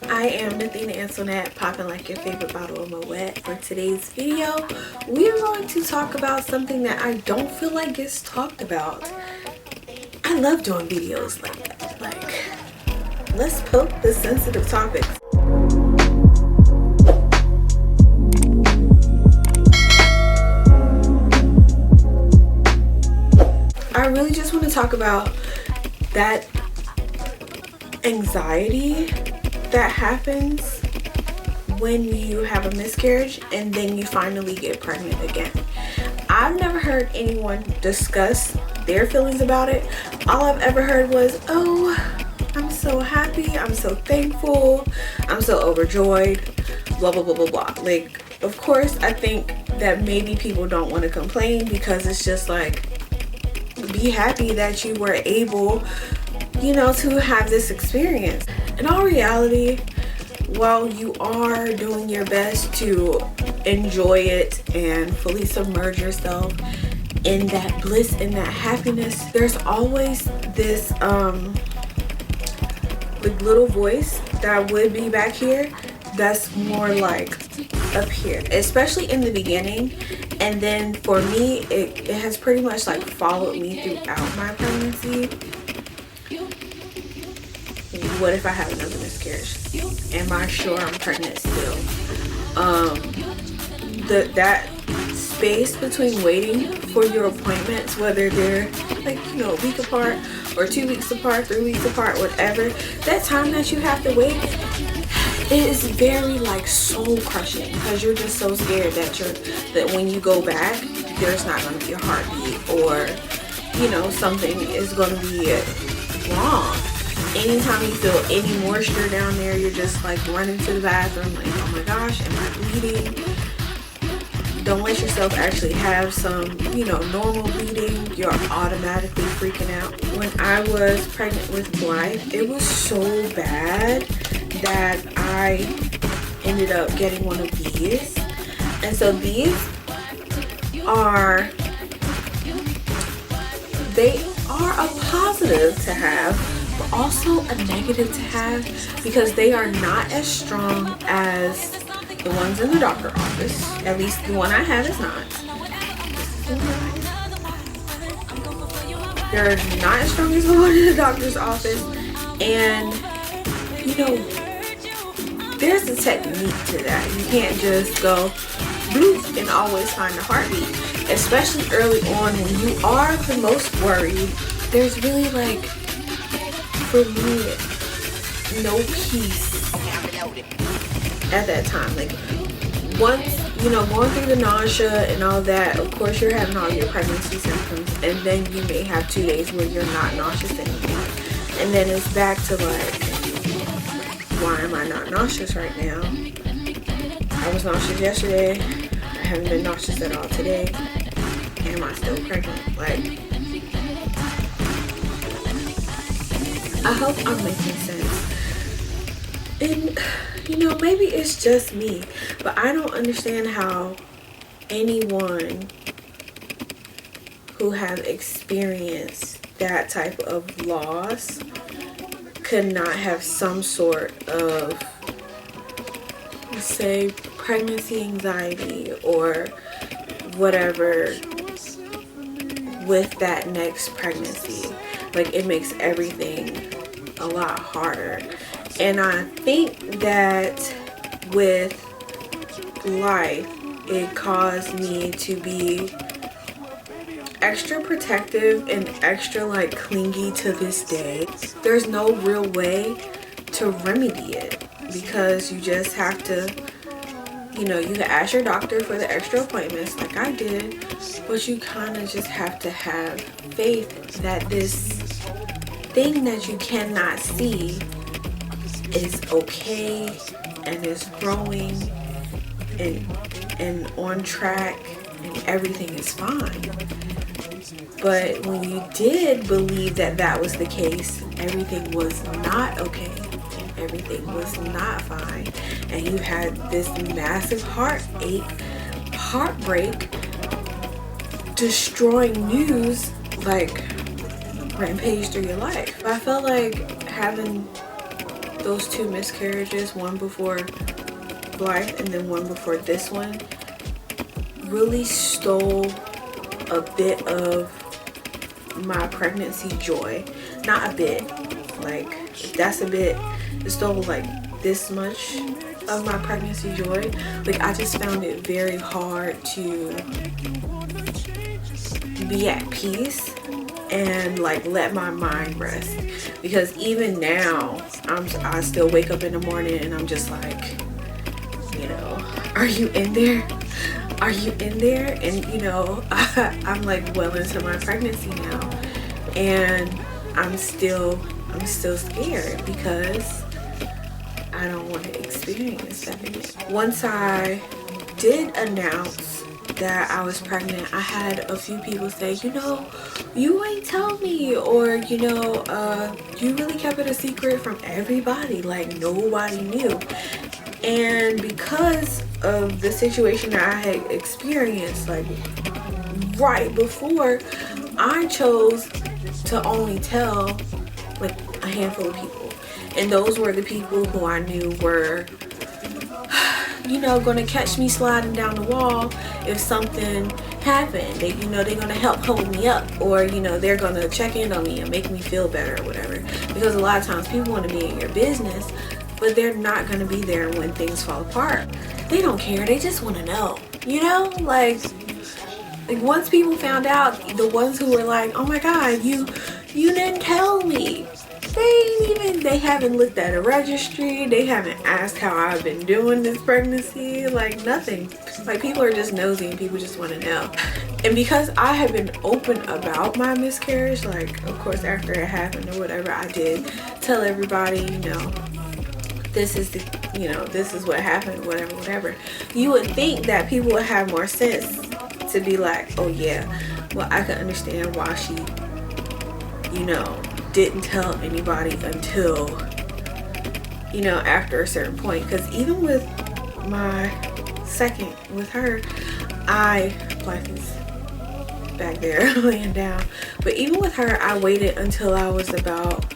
I am Nathina Antoinette, popping like your favorite bottle of Moet. For today's video, we are going to talk about something that I don't feel like gets talked about. I love doing videos like that. Like, let's poke the sensitive topics. I really just want to talk about that anxiety that happens when you have a miscarriage and then you finally get pregnant again. I've never heard anyone discuss their feelings about it. All I've ever heard was, oh, I'm so happy, I'm so thankful, I'm so overjoyed, blah blah blah blah blah. Like, of course, I think that maybe people don't want to complain because it's just like, be happy that you were able, to have this experience. In all reality, while you are doing your best to enjoy it and fully submerge yourself in that bliss and that happiness, there's always this like little voice that would be back here that's more like up here, especially in the beginning. And then for me, it has pretty much like followed me throughout my pregnancy. What if I have another miscarriage? Am I sure I'm pregnant still? That space between waiting for your appointments, whether they're like, a week apart or 2 weeks apart, 3 weeks apart, whatever, that time that you have to wait, it is very like soul crushing because you're just so scared that when you go back, there's not going to be a heartbeat, or something is going to be wrong. Anytime you feel any moisture down there, you're just like running to the bathroom like, oh my gosh, am I bleeding? Don't let yourself actually have some normal bleeding. You're automatically freaking out. When I was pregnant with Blythe, it was so bad that I ended up getting one of these. And so these are a positive to have, but also a negative to have, because they are not as strong as the ones in the doctor's office. At least the one I have is not. They're not as strong as the one in the doctor's office. And there's a technique to that. You can't just go bloop and always find a heartbeat, especially early on when you are the most worried. There's really, like, for me, no peace at that time. Like, once going through the nausea and all that, of course you're having all your pregnancy symptoms, and then you may have 2 days where you're not nauseous anymore, and then it's back to like, why am I not nauseous right now? I was nauseous yesterday, I haven't been nauseous at all today. Am I still pregnant? Like, I hope I'm making sense. And maybe it's just me, but I don't understand how anyone who have experienced that type of loss could not have some sort of, say, pregnancy anxiety or whatever with that next pregnancy. Like, it makes everything a lot harder. And I think that with life, it caused me to be extra protective and extra like clingy to this day. There's no real way to remedy it, because you just have to, you can ask your doctor for the extra appointments like I did, but you kind of just have to have faith that this thing that you cannot see is okay and is growing and on track and everything is fine. But when you did believe that that was the case, everything was not okay, everything was not fine, and you had this massive heartache, heartbreak, destroying news like rampage through your life. I felt like having those 2 miscarriages, one before Blythe and then one before this one, really stole a bit of my pregnancy joy. Not a bit, like that's a bit, it stole like this much of my pregnancy joy. Like I just found it very hard to be at peace and like let my mind rest, because even now I still wake up in the morning and I'm just like, you know, are you in there? Are you in there? And you know, I'm like well into my pregnancy now, and I'm still scared because I don't want to experience that again. Once I did announce that I was pregnant, I had a few people say, you know, you ain't tell me, or you know, you really kept it a secret from everybody, like nobody knew. And because of the situation that I had experienced like right before, I chose to only tell like a handful of people, and those were the people who I knew were, you know, gonna catch me sliding down the wall if something happened. They, you know, they're gonna help hold me up, or you know, they're gonna check in on me and make me feel better or whatever. Because a lot of times people want to be in your business, but they're not gonna be there when things fall apart. They don't care, they just want to know, you know, like once people found out, the ones who were like, oh my god, you didn't tell me, they haven't looked at a registry, they haven't asked how I've been doing this pregnancy, like nothing. Like people are just nosy and people just want to know. And because I have been open about my miscarriage, like of course after it happened or whatever, I did tell everybody, you know, this is the, you know, this is what happened, whatever. You would think that people would have more sense to be like, oh yeah, well I can understand why she, you know, didn't tell anybody until, you know, after a certain point. Because even with my second, with her, Blythe is back there laying down, but even with her, I waited until I was about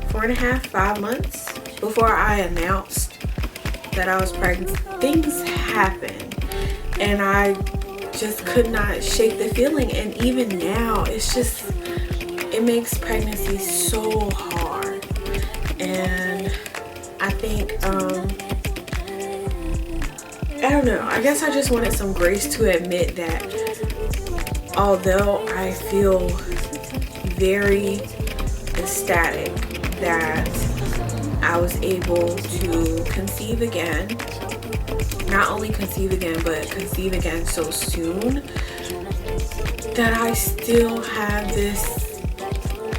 4.5, 5 months before I announced that I was pregnant. Things happened and I just could not shake the feeling, and even now it's just, it makes pregnancy so hard. And I think I don't know, I guess I just wanted some grace to admit that although I feel very ecstatic that I was able to conceive again, not only conceive again, but conceive again so soon, that I still have this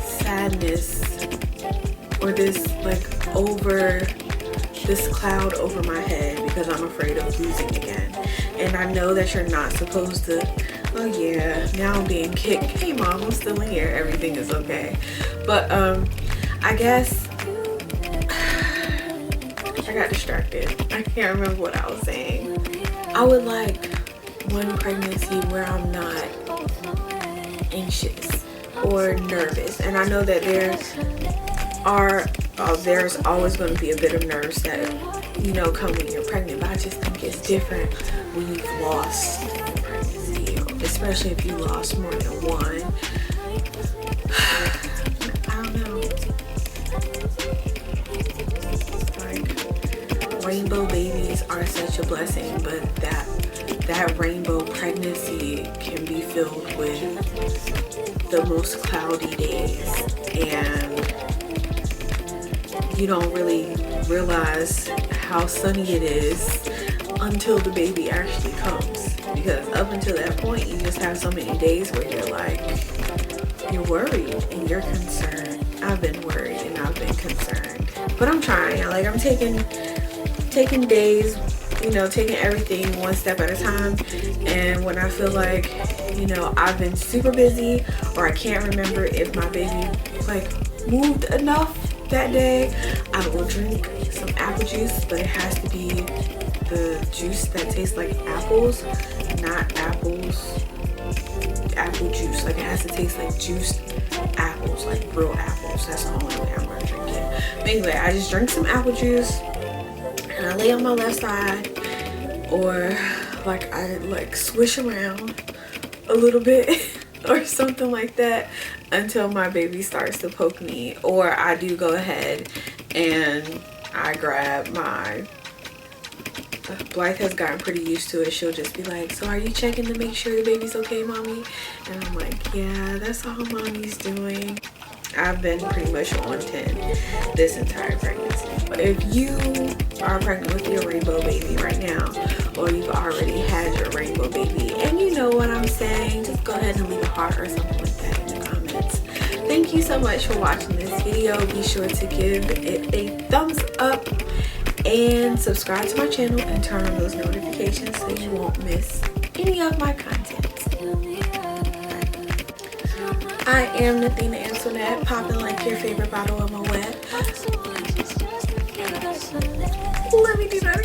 sadness, or this like this cloud over my head, because I'm afraid of losing again. And I know that you're not supposed to, oh yeah, now I'm being kicked, hey mom, I'm still in here, everything is okay. But I guess I got distracted. I can't remember what I was saying. I would like one pregnancy where I'm not anxious or nervous. And I know that there's always going to be a bit of nerves that, you know, come when you're pregnant. But I just think it's different when you've lost your pregnancy, especially if you lost more than one. I don't know. Rainbow babies are such a blessing, but that rainbow pregnancy can be filled with the most cloudy days, and you don't really realize how sunny it is until the baby actually comes, because up until that point you just have so many days where you're like, you're worried and you're concerned. I've been worried and I've been concerned, but I'm trying. Like I'm taking days, you know, taking everything one step at a time. And when I feel like, you know, I've been super busy, or I can't remember if my baby like moved enough that day, I will drink some apple juice, but it has to be the juice that tastes like apples, not apple juice. Like it has to taste like juiced apples, like real apples. That's the only way I'm gonna drink it. But anyway, I just drink some apple juice and I lay on my left side, or like I like swish around a little bit or something like that until my baby starts to poke me. Or I do go ahead and I grab my, Blythe has gotten pretty used to it. She'll just be like, so are you checking to make sure the baby's okay, mommy? And I'm like, yeah, that's all mommy's doing. I've been pretty much on 10 this entire pregnancy. But if you are pregnant with your rainbow baby right now, or you've already had your rainbow baby and you know what I'm saying, just go ahead and leave a heart or something like that in the comments. Thank you so much for watching this video. Be sure to give it a thumbs up and subscribe to my channel and turn on those notifications so you won't miss any of my content. I am Nathina Antoinette, popping like your favorite bottle of my wet. Let me do that.